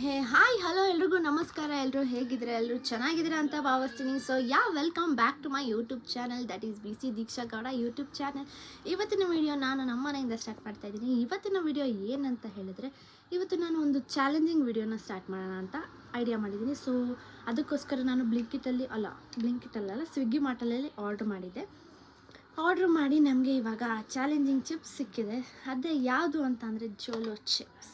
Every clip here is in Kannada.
ಹಾಯ್ ಹಲೋ ಎಲ್ರಿಗೂ ನಮಸ್ಕಾರ. ಎಲ್ಲರೂ ಹೇಗಿದ್ರೆ ಎಲ್ಲರೂ ಚೆನ್ನಾಗಿದ್ದೀರಾ ಅಂತ ಭಾವಿಸ್ತೀನಿ. So welcome back to my YouTube channel, that is BC Deeksha Gowda YouTube channel. ಇವತ್ತಿನ ವಿಡಿಯೋ ನಾನು ನಮ್ಮ ಮನೆಯಿಂದ ಸ್ಟಾರ್ಟ್ ಮಾಡ್ತಾ ಇದ್ದೀನಿ. ಇವತ್ತಿನ ವಿಡಿಯೋ ಏನಂತ ಹೇಳಿದ್ರೆ, ಇವತ್ತು ನಾನು ಒಂದು ಚಾಲೆಂಜಿಂಗ್ ವಿಡಿಯೋನ ಸ್ಟಾರ್ಟ್ ಮಾಡೋಣ ಅಂತ ಐಡಿಯಾ ಮಾಡಿದ್ದೀನಿ. ಸೊ ಅದಕ್ಕೋಸ್ಕರ ನಾನು ಬ್ಲಿಂಕಿಟಲ್ಲ ಸ್ವಿಗ್ಗಿ ಮಾರ್ಟಲ್ಲಿ ಆರ್ಡ್ರ್ ಮಾಡಿ ನಮಗೆ ಇವಾಗ ಚಾಲೆಂಜಿಂಗ್ ಚಿಪ್ಸ್ ಸಿಕ್ಕಿದೆ. ಅದೇ ಯಾವುದು ಅಂತ ಅಂದರೆ ಜೋಲೋ ಚಿಪ್ಸ್.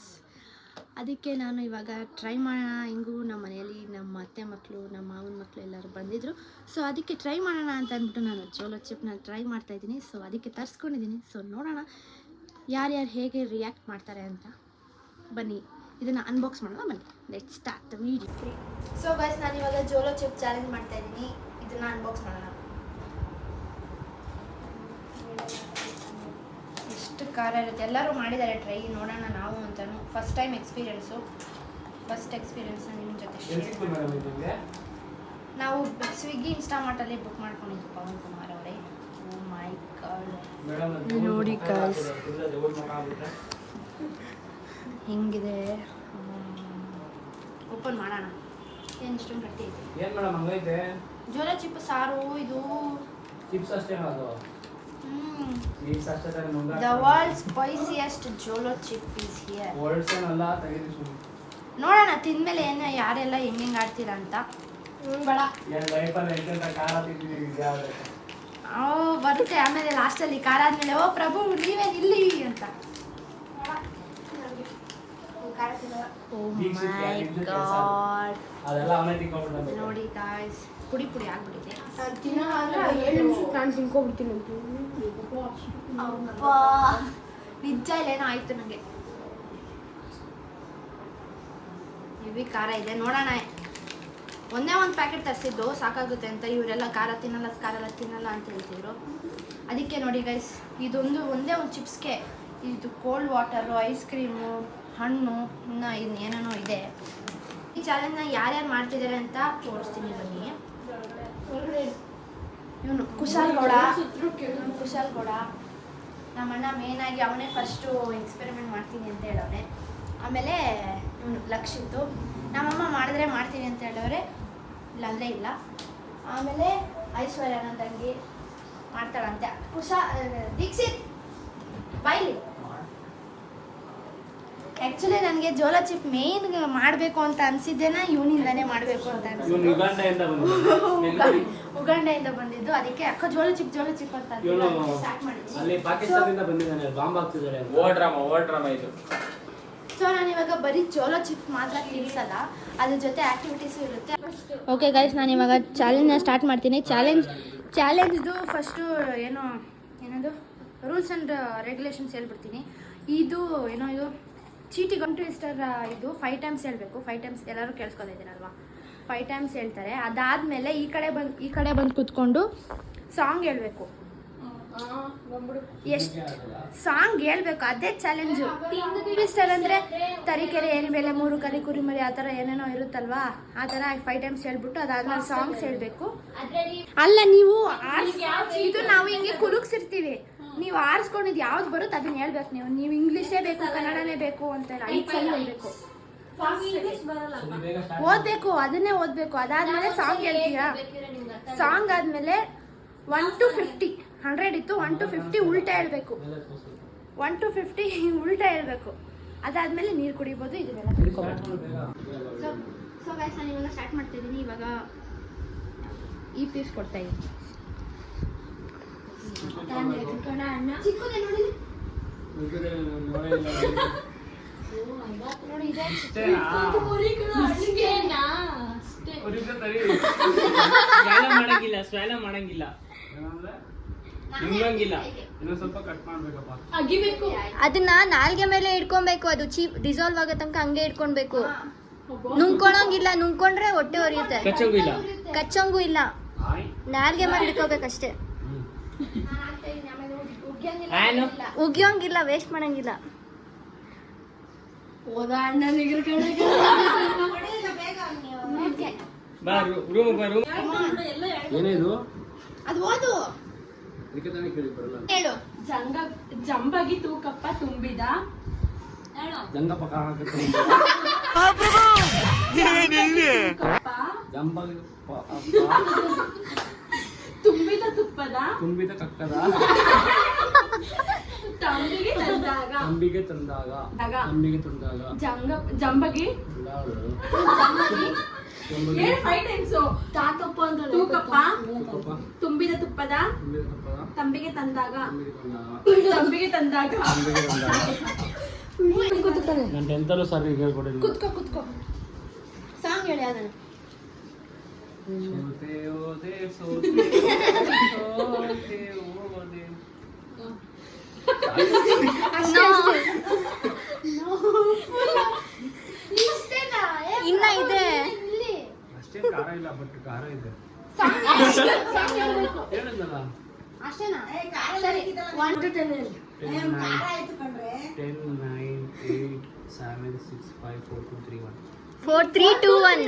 ಅದಕ್ಕೆ ನಾನು ಇವಾಗ ಟ್ರೈ ಮಾಡೋಣ. ಹಿಂಗೂ ನಮ್ಮ ಮನೆಯಲ್ಲಿ ನಮ್ಮ ಅತ್ತೆ ಮಕ್ಕಳು, ನಮ್ಮ ಮಾವನ ಮಕ್ಕಳು ಎಲ್ಲರೂ ಬಂದಿದ್ದರು. ಸೊ ಅದಕ್ಕೆ ಟ್ರೈ ಮಾಡೋಣ ಅಂತ ಅಂದ್ಬಿಟ್ಟು ನಾನು ಜೋಲೋ ಚಿಪ್ನ ಟ್ರೈ ಮಾಡ್ತಾಯಿದ್ದೀನಿ. ಸೊ ಅದಕ್ಕೆ ತರಿಸ್ಕೊಂಡಿದ್ದೀನಿ. ಸೊ ನೋಡೋಣ ಯಾರ್ಯಾರು ಹೇಗೆ ರಿಯಾಕ್ಟ್ ಮಾಡ್ತಾರೆ ಅಂತ. ಬನ್ನಿ ಇದನ್ನು ಅನ್ಬಾಕ್ಸ್ ಮಾಡೋಣ. ಬನ್ನಿ, let's start the video. So guys, ನಾನು ಇವಾಗ ಜೋಲೋ ಚಿಪ್ ಚಾಲೆಂಜ್ ಮಾಡ್ತಾಯಿದ್ದೀನಿ. ಇದನ್ನು ಅನ್ಬಾಕ್ಸ್ ಮಾಡೋಣ. ಎಷ್ಟು ಖಾರ ಇರುತ್ತೆ. ಎಲ್ಲರೂ ಮಾಡಿದ್ದಾರೆ ಟ್ರೈ, ನೋಡೋಣ ನಾವು ಅಂತಲೂ. ಫಸ್ಟ್ ಎಕ್ಸ್ಪೀರಿಯೆನ್ಸ್ ನಿಮ್ಮ ಜೊತೆ ಶೇರ್. ನಾವು ಸ್ವಿಗ್ಗಿ ಇನ್ಸ್ಟಾಮಾರ್ಟಲ್ಲಿ ಬುಕ್ ಮಾಡ್ಕೊಂಡಿದ್ದು ಪವನ್ ಕುಮಾರ್ ಅವರೇ. ಓ ಮೈ ಗಾಡ್, ನೋಡಿ ಗಾಯ್ಸ್ ಹೆಂಗಿದೆ. ಓಪನ್ ಮಾಡೋಣ. ಏನು ಇಷ್ಟೊಂದು ಗಟ್ಟಿ ಐತೆ. ಜೋಲೋ ಚಿಪ್ ಸಾರು ಇದು. ಚಿಪ್ಸ್ ಅಷ್ಟೇ ಅದು. The world's spiciest Jolo chip is here. ನೋಡೋಣ ತಿಂದ್ಮೇಲೆ ಏನು ಯಾರೆಲ್ಲ ಹೆಂಗೆ ಆಡ್ತೀರಾ ಅಂತ. ಬರುತ್ತೆ ಆಮೇಲೆ ಲಾಸ್ಟಲ್ಲಿ ಖಾರ ಆದ್ಮೇಲೆ, ಓ ಪ್ರಭು ನೀವೇ ಇಲ್ಲಿ ಅಂತ. ನೋಡಿ ಗಾಯ್ಸ್, ಪುಡಿ ಆಗ್ಬಿಟ್ಟಿದೆ. ನಿಜ ಇಲ್ಲೇನೋ ಆಯ್ತು ನನಗೆ. ಹೆವಿ ಖಾರ ಇದೆ. ನೋಡೋಣ. ಒಂದೇ ಒಂದು ಪ್ಯಾಕೆಟ್ ತರಿಸಿದ್ದು ಸಾಕಾಗುತ್ತೆ ಅಂತ. ಇವರೆಲ್ಲ ಖಾರ ತಿನ್ನಲ್ಲ ಅಂತ ಹೇಳ್ತಿದ್ರು. ಅದಕ್ಕೆ ನೋಡಿ ಗೈಸ್, ಇದೊಂದೇ ಒಂದು ಚಿಪ್ಸ್ಗೆ ಇದು ಕೋಲ್ಡ್ ವಾಟರು, ಐಸ್ ಕ್ರೀಮು, ಹಣ್ಣು, ಇನ್ನೇನೇನೋ ಇದೆ. ಈ ಚಾಲೆಂಜ್ನ ಯಾರ್ಯಾರು ಮಾಡ್ತಿದ್ದಾರೆ ಅಂತ ತೋರಿಸ್ತೀನಿ ಬನ್ನಿ. ಇವನು ಕುಶಾಲ್ ಗೌಡ ನಮ್ಮಣ್ಣ ಮೇನಾಗಿ ಅವನೇ ಫಸ್ಟು ಎಕ್ಸ್ಪೆರಿಮೆಂಟ್ ಮಾಡ್ತೀನಿ ಅಂತ ಹೇಳೋನೆ. ಆಮೇಲೆ ಇವನು ಲಕ್ಷಿತ್ತು. ನಮ್ಮಮ್ಮ ಮಾಡಿದ್ರೆ ಮಾಡ್ತೀನಿ ಅಂತ ಹೇಳೋರೆ, ಇಲ್ಲಾಂದರೆ ಇಲ್ಲ. ಆಮೇಲೆ ಐಶ್ವರ್ಯ ನನ್ನ ತಂಗಿ ಮಾಡ್ತಾಳಂತೆ. ದೀಕ್ಷಿತ್ ಬೈಲಿ. ಆ್ಯಕ್ಚುಲಿ ನನಗೆ ಜೋಲೋ ಚಿಪ್ ಮೇನ್ ಮಾಡಬೇಕು ಅಂತ ಅನಿಸಿದ್ದೇನ ಇವನಿಂದಾನೇ ಮಾಡಬೇಕು ಅಂತ ಅನಿಸಿದ್ದು. ಉಗಾಂಡದಿಂದ ಬಂದಿದ್ದು. ಅದಕ್ಕೆ ಅಕ್ಕ ಜೋಲೋ ಚಿಪ್ ಅಂತ ಸ್ಟಾರ್ಟ್ ಮಾಡಿದ್ವಿ. ಸೊ ನಾನು ಇವಾಗ ಬರೀ ಜೋಲೋ ಚಿಪ್ ಮಾತ್ರ ತಿನ್ಸಲ್ಲ, ಅದ್ರ ಜೊತೆ ಆ್ಯಕ್ಟಿವಿಟೀಸು ಇರುತ್ತೆ. ಓಕೆ ಗೈಸ್, ನಾನು ಇವಾಗ ಚಾಲೆಂಜ್ನ ಸ್ಟಾರ್ಟ್ ಮಾಡ್ತೀನಿ. ಚಾಲೆಂಜ್ದು ಫಸ್ಟು ಏನದು ರೂಲ್ಸ್ ಆ್ಯಂಡ್ ರೆಗ್ಯುಲೇಷನ್ಸ್ ಹೇಳ್ಬಿಡ್ತೀನಿ. ಇದು ಚೀಟಿ ಗಂಟು ಇಷ್ಟರ ಇದು 5 ಟೈಮ್ಸ್ ಹೇಳಬೇಕು. 5 ಟೈಮ್ಸ್ ಎಲ್ಲರೂ ಕೇಳಿಸ್ಕೊಂಡಿದ್ದೀರಲ್ವಾ? 5 ಟೈಮ್ಸ್ ಹೇಳ್ತಾರೆ. ಅದಾದಮೇಲೆ ಈ ಕಡೆ ಬಂದು ಕೂತ್ಕೊಂಡು ಸಾಂಗ್ ಹೇಳ್ಬೇಕು. ಎಷ್ಟು ಸಾಂಗ್ ಹೇಳ್ಬೇಕು, ಅದೇ ಚಾಲೆಂಜು. ಟ್ವಿಸ್ಟರ್ ಅಂದರೆ ತರೀಕೆರೆ ಏರಿ ಮೇಲೆ 3 ಕರಿ ಕುರಿಮರಿ ಆ ಥರ ಏನೇನೋ ಇರುತ್ತಲ್ವಾ, ಆ ಥರ 5 ಟೈಮ್ಸ್ ಹೇಳ್ಬಿಟ್ಟು ಅದಾದ್ಮೇಲೆ ಸಾಂಗ್ಸ್ ಹೇಳಬೇಕು. ಅಲ್ಲ, ನೀವು ಇದು ನಾವು ಹಿಂಗೆ ಕುಲುಕ್ಸಿರ್ತೀವಿ, ನೀವು ಆರಿಸ್ಕೊಂಡಿದ್ದು ಯಾವ್ದು ಬರುತ್ತೆ ಅದನ್ನ ಹೇಳ್ಬೇಕು. ನೀವು ಇಂಗ್ಲೀಷೇ ಬೇಕು, ಕನ್ನಡನೇ ಬೇಕು ಅಂತೆಲ್ಲ 5 ಸಲ ಹೇಳ್ಬೇಕು. ಓದಬೇಕು, ಅದನ್ನೇ ಓದಬೇಕು. ಅದಾದ್ಮೇಲೆ ಸಾಂಗ್ ಹೇಳ್ತೀರಾ. ಸಾಂಗ್ ಆದಮೇಲೆ 1 to 50, 100 ಇತ್ತು, 1 to 50 ಉಲ್ಟಾ ಹೇಳ್ಬೇಕು. 1 to 50 ಉಲ್ಟಾ ಹೇಳ್ಬೇಕು. ಅದಾದ್ಮೇಲೆ ನೀರು ಕುಡಿಬೋದು. ಇದನ್ನೆಲ್ಲ ತಿಳ್ಕೊಬೇಕು. ಸೊ ಗೈಸ್, ನಾನು ಇವಾಗ ಸ್ಟಾರ್ಟ್ ಮಾಡ್ತಿದ್ದೀನಿ. ಇವಾಗ ಈ ಪೀಸ್ ಕೊಡ್ತಾ ಇದ್ದೀನಿ. ಅದನ್ನ ನಾಲ್ಗೆ ಮೇಲೆ ಇಟ್ಕೊಬೇಕು. ಅದು ಡಿಸಾಲ್ವ್ ಆಗೋ ತನಕ ಹಂಗೆ ಇಟ್ಕೊಳ್ಬೇಕು. ನುಂಗ್ಕೊಳಂಗಿಲ್ಲ. ನುಂಗ್ಕೊಂಡ್ರೆ ಹೊಟ್ಟೆ ಹೊರಿಯುತ್ತೆ. ಕಚ್ಚಂಗೂ ಇಲ್ಲ. ನಾಲ್ಗೆ ಮೇಲೆ ಇಟ್ಕೋಬೇಕಷ್ಟೇ. ಉಗಿಯೋಂಗಿಲ್ಲ, ವೇಸ್ಟ್ ಮಾಡಂಗಿಲ್ಲ. ಅದು ಓದು. ಹೇಳು. ಜಂಬಗಿ ತೂಕಪ್ಪ ತುಂಬಿದ ಜಂಗಪ್ಪ ಜಂಬ ತುಂಬಿದ ತುಪ್ಪದ ತುಂಬಿದ ಕಕ್ಕದ ತಂಬಿಗೆ ತಂದಾಗ ತಂಬಿಗೆ ತಂದಾಗ ತಂಬಿಗೆ ತಂದಾಗ ಜಂಬಗಿ ಏನ್ 5 ಟೈಮ್ಸ್ ತಾತಪ್ಪ ಅಂತ ತೂಕಪ್ಪ ತುಂಬಿದ ತುಪ್ಪದ ತಂಬಿಗೆ ತಂದಾಗ ತಂಬಿಗೆ ತಂದಾಗ ನಾನು ಟೆಂತಲ್ಲೂ ಸರ್ ಹೇಳ್ಕೊಡಿಲ್ಲ. ಕುತ್ಕೋ ಸಾಂಗ್ ಹೇಳಿ ಅದನ್ನ. ಸೋತೆ ಹೋದೆ ಸೋತೆ ಸೋತೆ ಹೋದೆ. ಇನ್ನ ಇದೆ. ಅಷ್ಟೇ ಖಾರ ಇಲ್ಲ, ಬಟ್ ಖಾರ ಇದೆ. ಹೇಳಿದ್ನಲ್ಲ ಅಷ್ಟೇನಾ? ಸರಿ 1 to 10 ಹೇಳಿ. 10, 9, 8, 7, 6, 5, 4, 2, 3, 1. 4 3 2 1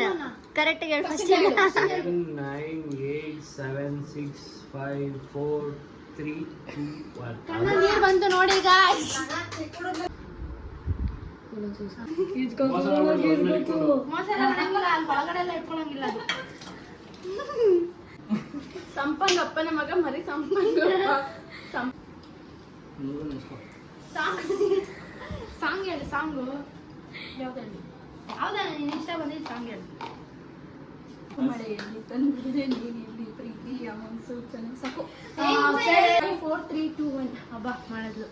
ಕರೆಕ್ಟ್ ಹೇಳಿ ಫಸ್ಟ್. 10, 9, 8, 7, 6, 5, 4, 3, 2, 1. ಕಣ್ಣ ನೀರ್ ಬಂತು ನೋಡಿ ಗಾಯ್ಸ್. ಮೋಸರ ಮಾಡಂಗಿಲ್ಲ, ಅಲ್ಲಿ ಒಳಗಡೆ ಎಲ್ಲ ಇಟ್ಕೊಳಂಗಿಲ್ಲ ಅದು. ಸಂಪಂಗ ಅಪ್ಪನ ಮಗ ಮರಿ ಸಂಪಂಗ ಸಾಂಗ್ ಹೇಳಿ. ಸಾಂಗು ಯಾವ್ದ ನಿನ್ ಇಷ್ಟ ಬಂದಿದ್ದು ಸಾಂಗ್ ಹೇಳಿ. ಮಳೆಯಲ್ಲಿ ತಂದಿದೆ ನೀನಿಲ್ಲಿ ಪ್ರೀತಿಯ ಮುನ್ಸೂಚನೆ ಸಾಕು. 4 3 2 1 ಹಬ್ಬ ಮಾಡಿದ್ಲು.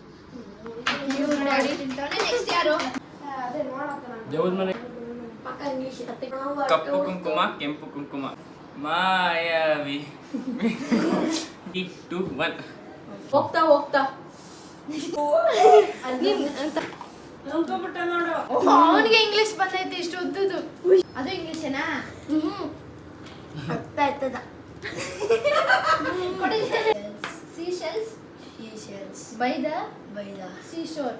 ನೆಕ್ಸ್ಟ್ ಯಾರು? ದೇವದ ಮನೆ ಕಪ್ಪು ಕುಂಕುಮ ಕೆಂಪು ಕುಂಕುಮ ಮಾಯಾವಿ 2 1. ಹೋಗ್ತಾ ಅವನಿಗೆ ಇಂಗ್ಲಿಷ್ ಬಂದೈತಿ ಇಷ್ಟು ಉದ್ದುದು. ಅದು ಇಂಗ್ಲಿಷೇನಾ? ಅರ್ಥ ಆಯ್ತದ. Seashells by the seashore.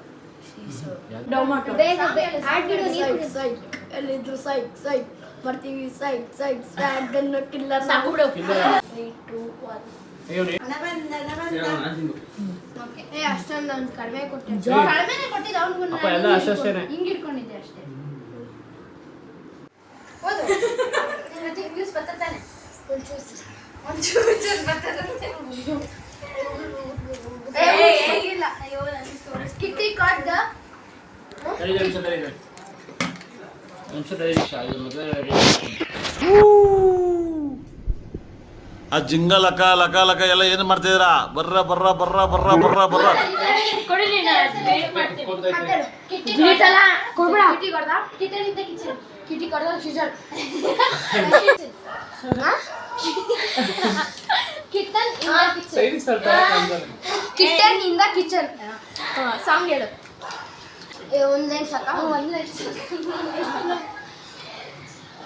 Tomato ಎಲ್ಲಿದ್ರು ಸೈಡ್ ಬರ್ತೀವಿ ಸೈಡ್ ಗನ್ನ ಕಿಲ್ಲರ್ ಸಾಕು ಬಿಡು. 3 2 1 ಹೇಳಿ. ಓಕೆ. ಅಷ್ಟೊಂದು ಅವ್ನು ಕಡಿಮೆ ಕೊಟ್ಟಿದ್ದ. ಕಡಿಮೆನೇ ಕೊಟ್ಟಿದ್ದ ಅವ್ನಿಗೂ. ಅಪ್ಪ ಎಲ್ಲ ಅಷ್ಟೇನೆ. ಹಿಂಗೆ ಇಟ್ಕೊಂಡಿದ್ದೆ ಅಷ್ಟೇ. ಓದು. ನಿಮಗೆ ಇಂಗ್ಲಿಷ್ ಬರ್ತಾನೆ? ಒಂಚೂರು ಬರ್ತಾನೆ. ಇಲ್ಲ. ಅಯ್ಯೋ ಕಿಟ್ಟಿ ಕಾಟ್ ದ ಆ ಜಿಂಗ ಲಕ ಲಕ ಲಕ ಎಲ್ಲ ಏನು ಮಾಡ್ತಿದ್ದೀರಾ? ಬರ್ರ ಬರ್ರ ಬರ್ರ ಬರ್ರ ಬರ್ರ ಬರ್ರ ಕೊಡಿ ನೀನು ಕಿಟ್ಟಿ ಕೊಡ್ದಲ್ಲ ಕೊಡ್ಬೇಡ. ಕಿಟ್ಟಿ ಕೊಡ್ದ ಕಿಟನ್ ಇಂದ ಕಿಚನ್ ಕಿಟ್ಟಿ ಕೊಡ್ದ ಕಿಚನ್ ಕಿಟನ್ ಇಂದ ಕಿಚನ್ ಸಾಂಗ್ ಹೇಳು. ಒಂದ್ ಲೈನ್ ಸಾಕ? ಒಂದ್ ಲೈನ್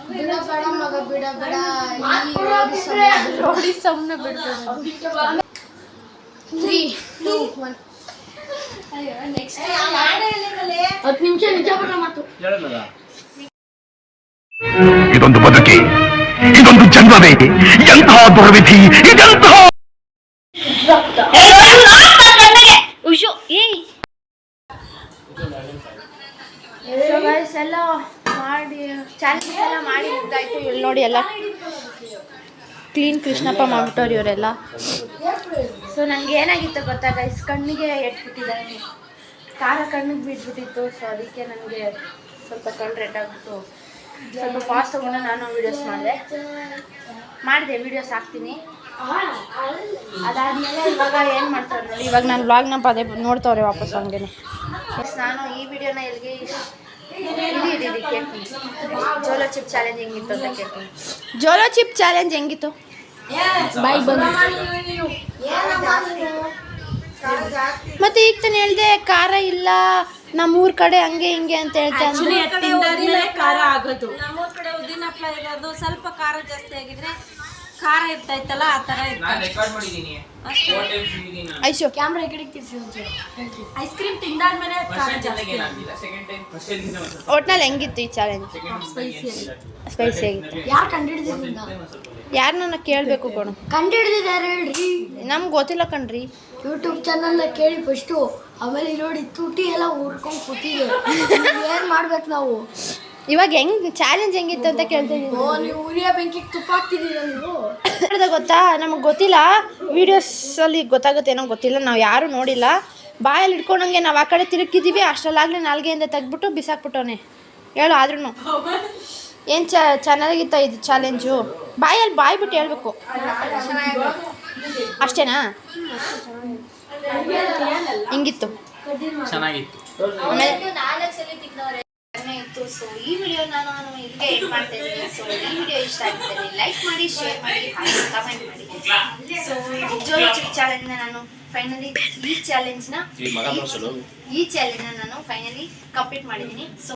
ಬಿಡಬೇಡ ಮಗ ಬಿಡಬೇಡ ನೋಡಿ ಸುಮ್ಮನೆ ಬಿಡ್ತಾರೆ. 3 2 1 ಅಯ್ಯೋ ನೆಕ್ಸ್ಟ್ 10 ನಿಮಿಷ ನಿಜ ಬರ ಮಾತು ಹೇಳಿದ್ನಲ್ಲ ಇದೊಂದು ಬದುಕಿ, ಇದೊಂದು ಜನ್ಮವೇ, ಎಂತಹ ದುರ್ವಿಧಿ ಇದೆಂತಹ. ಉಯ್ಯೋ ಏಯ್ ಸೊ ಗೈಸ್ ಎಲ್ಲ ಮಾಡಿ ಚಾಲೆಂಜ್ ಎಲ್ಲ ಮಾಡಿ ಮುಗ್ದಾಯ್ತು. ಇಲ್ಲಿ ನೋಡಿ ಎಲ್ಲ ಕ್ಲೀನ್ ಕೃಷ್ಣಪ್ಪ ಮಾಡ್ಬಿಟ್ಟವ್ರು ಇವರೆಲ್ಲ. ಸೊ ನನಗೆ ಏನಾಗಿತ್ತು ಗೊತ್ತಾ ಗೈಸ್, ಕಣ್ಣಿಗೆ ಎಟ್ಬಿಟ್ಟಿದ್ದಾರೆ, ಖಾರ ಕಣ್ಣಿಗೆ ಬಿಟ್ಬಿಟ್ಟಿತ್ತು. ಸೊ ಅದಕ್ಕೆ ನನಗೆ ಸ್ವಲ್ಪ ಕಣ್ಣು ರೆಡ್ ಆಗಿಬಿಟ್ಟು ಸ್ವಲ್ಪ ಪಾಸ್ ತಗೊಂಡು ನಾನು ವೀಡಿಯೋಸ್ ಮಾಡಿದೆ ವೀಡಿಯೋಸ್ ಹಾಕ್ತೀನಿ. ಅದಾದಮೇಲೆ ಇವಾಗ ಏನು ಮಾಡ್ತಾರೆ ನೋಡಿ, ಇವಾಗ ನಾನು ವ್ಲಾಗ್ನ ಪದೇ ನೋಡ್ತವ್ರೆ ವಾಪಸ್ ಹಂಗೇನೆ. ನಾನು ಈ ವಿಡಿಯೋನ ಎಲ್ಲಿಗೆ ಕೇಳ್ತೀನಿ. ಜೋಲೋ ಚಿಪ್ ಚಾಲೆಂಜ್ ಹೆಂಗಿತ್ತು ಅಂತ ಕೇಳ್ತೀನಿ. ಜೋಲೋ ಚಿಪ್ ಚಾಲೆಂಜ್ ಹೆಂಗಿತ್ತು? ಬಾಯ್ ಬಂದು ಮತ್ತೆ ಈಗ ತಾನು ಹೇಳ್ದೆ ಖಾರ ಇಲ್ಲ ನಮ್ಮೂರ್ ಕಡೆ ಹಂಗೆ ಹಿಂಗೆ ಅಂತ ಹೇಳ್ತಾ ಖಾರ ಆಗೋದು. ನಮ್ಮೂರ್ ಕಡೆ ಉದ್ದಿನ ಹಪ್ಪಳ ಇರೋದು ಸ್ವಲ್ಪ ಖಾರ ಜಾಸ್ತಿ ಆಗಿದ್ರೆ ಖಾರ ಇರ್ತೈತಲ್ಲ ಆ ತರ ನಾನು ರೆಕಾರ್ಡ್ ಮಾಡಿದ್ದೀನಿ. 4 ಟೈಮ್ಸ್ ಇದ್ದೀನಿ. ಐಶೋ ಕ್ಯಾಮ್ರಾ ಈ ಕಡೆಗೆ ತಿರ್ಸಿ ಒಂಚೂರು. ಐಸ್ ಕ್ರೀಮ್ ತಿಂದಾದ್ಮೇಲೆ ಖಾರ ಜಾಸ್ತಿ ಏನಾಗಿಲ್ಲ. ಸೆಕೆಂಡ್ ಟೈಮ್ ಫಸ್ಟ್ ಟೈಮ್ ಗಿಂತ ಸ್ವಲ್ಪ ಒಟ್ನಲ್ಲಿ ಹೆಂಗಿತ್ತು ಈ ಚಾಲೆಂಜ್? ಸ್ಪೈಸಿ ಆಗಿತ್ತು. ಯಾರು ಕಂಡಿಡಿದ್ರು? ಯಾರು ನನ್ನ ಕೇಳಬೇಕು ಕೊಡು. ಕಂಡಿಡಿದಿದ್ದಾರೆ ಹೇಳ್ರಿ. ನಮ್ಗೆ ಗೊತ್ತಿಲ್ಲ ಕಣ್ರಿ. ಯೂಟ್ಯೂಬ್ ಚಾನಲ್ನ ಕೇಳಿ ಫಸ್ಟು, ಆಮೇಲೆ ನೋಡಿ ತುಟಿ ಎಲ್ಲ ಹುರ್ಕೊಂಡು ಕೂತಿದೆ. ಏನು ಮಾಡ್ಬೇಕು ನಾವು? ಇವಾಗ ಚಾಲೆಂಜ್ ಹೆಂಗಿತ್ತು ಅಂತ ಕೇಳ್ತಿದ್ದೀನಿ. ನೀವು ಉರಿಯ ಬೆಂಕಿಗೆ ತುಪ್ಪ ಹಾಕ್ತಿದ್ದೀರ ನೀವು? ಗೊತ್ತಾ, ನಮಗೆ ಗೊತ್ತಿಲ್ಲ, ವಿಡಿಯೋಸಲ್ಲಿ ಗೊತ್ತಾಗುತ್ತೇನೋ ಗೊತ್ತಿಲ್ಲ, ನಾವು ಯಾರೂ ನೋಡಿಲ್ಲ. ಬಾಯಲ್ಲಿ ಇಟ್ಕೊಂಡಂಗೆ ನಾವು ಆ ಕಡೆ ತಿರುಗಿದ್ದೀವಿ, ಅಷ್ಟರಲ್ಲಾಗಲೇ ನಾಲ್ಗೆಯಿಂದ ತೆಗ್ಬಿಟ್ಟು ಬಿಸಾಕ್ಬಿಟ್ಟವನೆ. ಹೇಳು ಆದ್ರೂ ಏನು ಚೆನ್ನಾಗಿತ್ತ ಇದು ಚಾಲೆಂಜು? ಬಾಯಲ್ಲಿ ಬಾಯ್ಬಿಟ್ಟು ಹೇಳ್ಬೇಕು ಅಷ್ಟೇನಾ? ಹಿಂಗಿತ್ತು, ಚೆನ್ನಾಗಿತ್ತು. ಆಮೇಲೆ 4 ಸಲ ತಿಂದವ್ರೆ ಇತ್ತು. ಸೊ ಈ ವಿಡಿಯೋ ನಾನು ಇಲ್ಲಿಗೆ ಎಂಡ್ ಮಾಡ್ತಾ ಇದ್ದೀನಿ. ಸೊ ಈ ವಿಡಿಯೋ ಇಷ್ಟ ಆಗಿದ್ದರೆ ಲೈಕ್ ಮಾಡಿ, ಶೇರ್ ಮಾಡಿ, ಹಾಗೆ ಕಮೆಂಟ್ ಮಾಡಿ. ಸೊ ಜೋಲೋ ಚಿಪ್ ಚಾಲೆಂಜ್ನ ನಾನು ಫೈನಲಿ ಈ ಚಾಲೆಂಜ್ನ ನಾನು ಫೈನಲಿ ಕಂಪ್ಲೀಟ್ ಮಾಡಿದ್ದೀನಿ. ಸೊ